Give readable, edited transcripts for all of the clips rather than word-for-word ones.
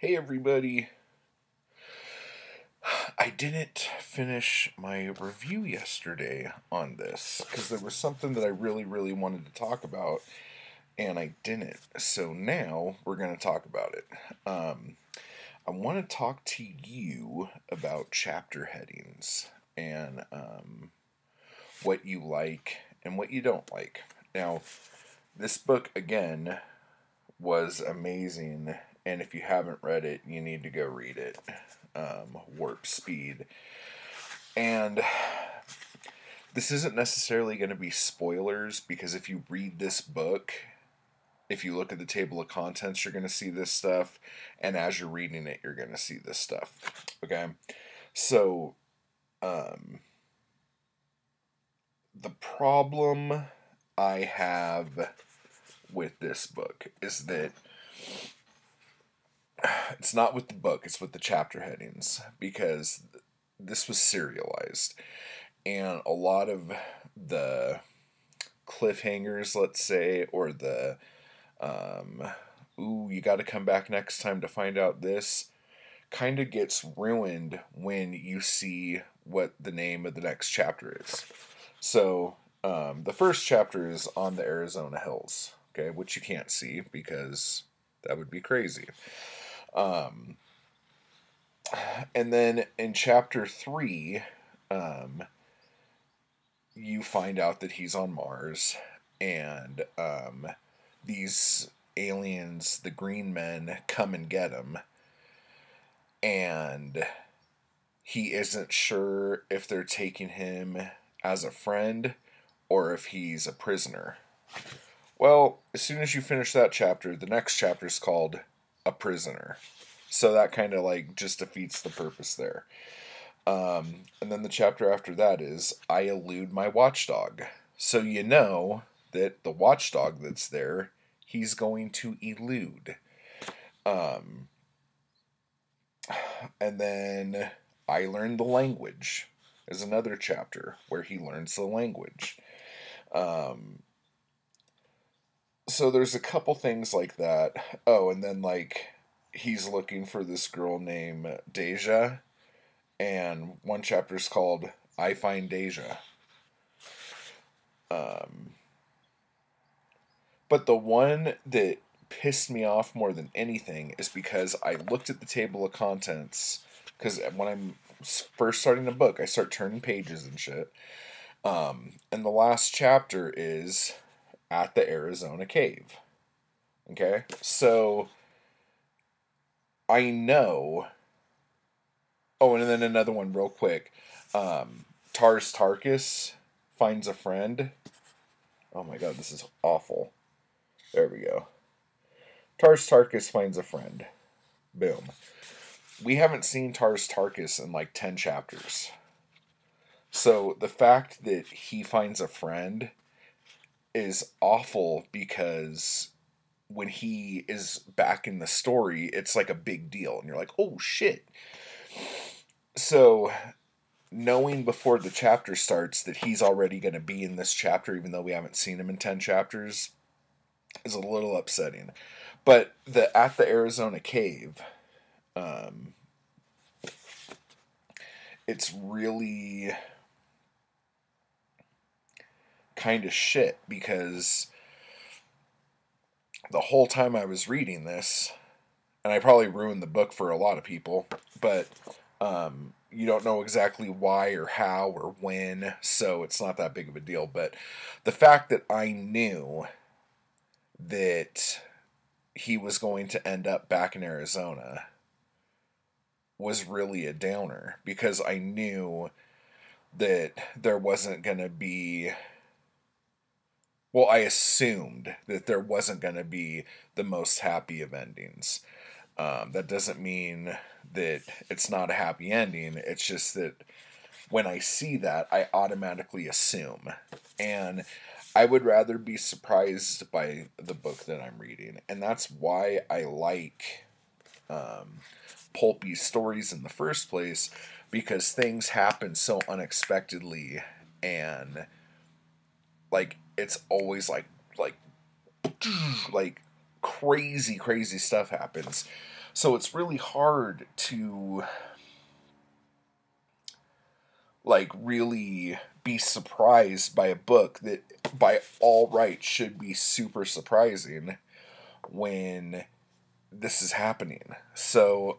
Hey everybody. I didn't finish my review yesterday on this because there was something that I really wanted to talk about and I didn't. So now we're going to talk about it. I want to talk to you about chapter headings and what you like and what you don't like. Now, this book, again, was amazing, and if you haven't read it, you need to go read it. Warp Speed. And this isn't necessarily going to be spoilers because if you read this book, if you look at the table of contents, you're going to see this stuff, and as you're reading it, you're going to see this stuff. Okay? So, the problem I have with this book is that it's not with the book, it's with the chapter headings, because this was serialized. And a lot of the cliffhangers, let's say, or the, ooh, you got to come back next time to find out this, kind of gets ruined when you see what the name of the next chapter is. So, the first chapter is on the Arizona hills, okay, which you can't see because that would be crazy. And then in chapter 3, you find out that he's on Mars, and these aliens, the green men, come and get him, and he isn't sure if they're taking him as a friend or if he's a prisoner. Well, as soon as you finish that chapter, the next chapter is called A Prisoner. So that kind of like just defeats the purpose there. And then the chapter after that is I Elude My Watchdog. So you know that the watchdog that's there, he's going to elude. And then I Learned the Language is another chapter where he learns the language. So there's a couple things like that. Oh, and then like he's looking for this girl named Deja, and one chapter is called I Find Deja. But the one that pissed me off more than anything is because I looked at the table of contents, because when I'm first starting a book, I start turning pages and shit. And the last chapter is at the Arizona cave. Okay? So I know. Oh, and then another one, real quick. Tars Tarkus finds a friend. Oh my god, this is awful. There we go. Tars Tarkus finds a friend. Boom. We haven't seen Tars Tarkus in like 10 chapters. So the fact that he finds a friend is awful because when he is back in the story, it's like a big deal. And you're like, oh shit. So knowing before the chapter starts that he's already going to be in this chapter, even though we haven't seen him in 10 chapters, is a little upsetting. But at the Arizona cave, it's really kind of shit because the whole time I was reading this, and I probably ruined the book for a lot of people, but you don't know exactly why or how or when, so it's not that big of a deal. But the fact that I knew that he was going to end up back in Arizona was really a downer because I knew that there wasn't going to be. Well, I assumed that there wasn't going to be the most happy of endings. That doesn't mean that it's not a happy ending. It's just that when I see that, I automatically assume. And I would rather be surprised by the book that I'm reading. And that's why I like pulpy stories in the first place, because things happen so unexpectedly, and like it's always like crazy, crazy stuff happens. So it's really hard to like really be surprised by a book that by all rights should be super surprising when this is happening. So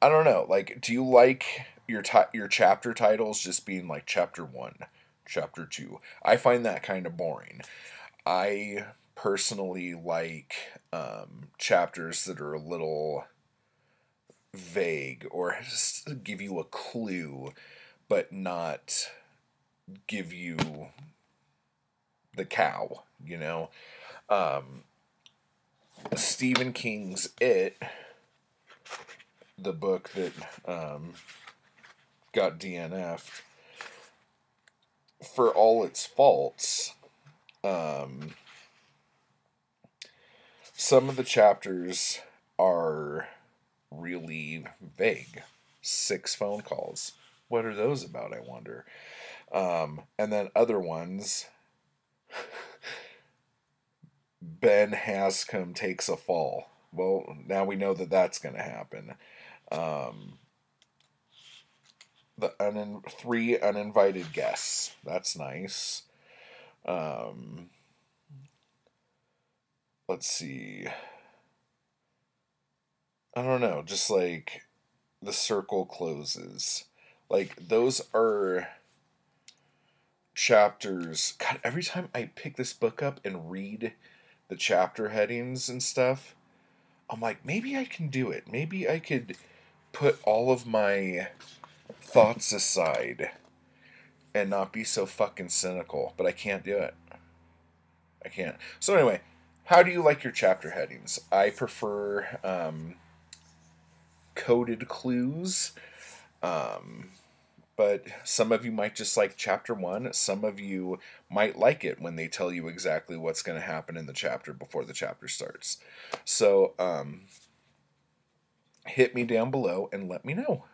I don't know, like, do you like your chapter titles just being like chapter 1, chapter 2? I find that kind of boring. I personally like chapters that are a little vague or just give you a clue but not give you the cow, you know? Um, Stephen King's It, the book that got DNF'd, for all its faults, some of the chapters are really vague. 6 phone calls. What are those about, I wonder? And then other ones, Ben Hascom takes a fall. Well, now we know that that's going to happen. The 3 uninvited guests. That's nice. Let's see. I don't know. Just like the circle closes. Like those are chapters. God, every time I pick this book up and read the chapter headings and stuff, I'm like, maybe I can do it. Maybe I could put all of my thoughts aside and not be so fucking cynical, but I can't do it. I can't. So anyway, how do you like your chapter headings? I prefer coded clues. But some of you might just like chapter 1. Some of you might like it when they tell you exactly what's going to happen in the chapter before the chapter starts. So hit me down below and let me know.